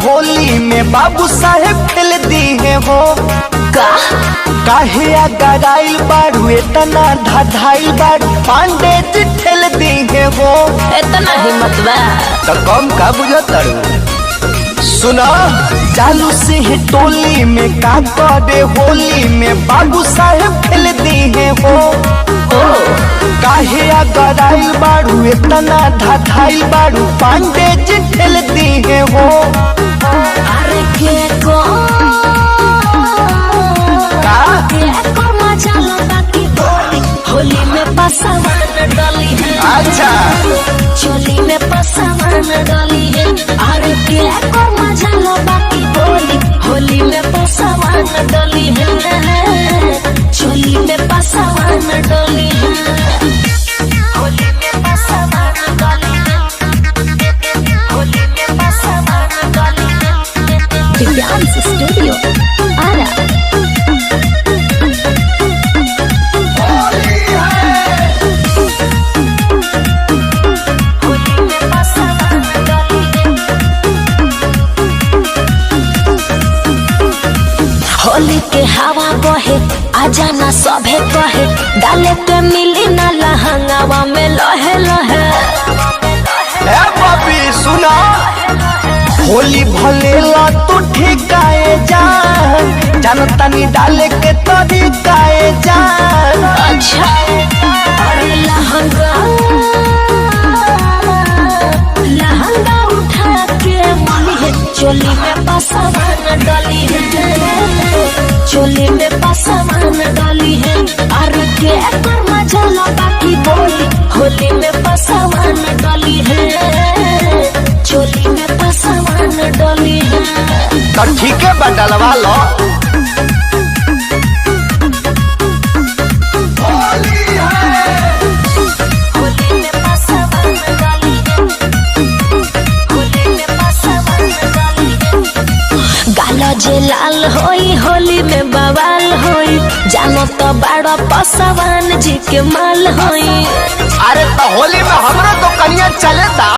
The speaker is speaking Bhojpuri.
होली में बाबू साहेब खेल दी है हो काहे गराइल बारू इतना धाधाइल बारू पांडे जी ठेल दी है हो इतना हिम्मत बा तो कम का बुझत सुना चालू से है टोली में का करे होली में बाबू साहेब खेल दी है हो काहे गराइल बारू इतना धाधाइल बारू पांडे जी ठेल दी है हो अरे के को होली में पसावन डाली है। अच्छा चोली में पसावन डाली है। अरे के को मजा लो बाकी होली में पसावन डाली है। चोली में पसावन डाली है। होली में पसावन डाली है। होली में पसावन डाली है। दिव्यांश स्टूडियो आरा होली के हवा बहे आजा ना सभे कहे डाले के मिली ना लहंगावा में लहे लहे ए बाबी सुना होली भले ला तो ठिकाए जान जानता नहीं डाले के तरीकाए जान अच्छा अरे लहंगा लहंगा उठा के मली है चोली में पसावन डाली है चोली में पसावन डाली है अरे के कर मजा लो बाकी होली में पसावन डाली है चोली में पसावन डाली है तो ठीक है बटलवा लो जे लाल होई होली में बवाल होई जानो तो बड़ा पसावन जी के माल होई अरे तो होली में हमरा तो कन्या चले था।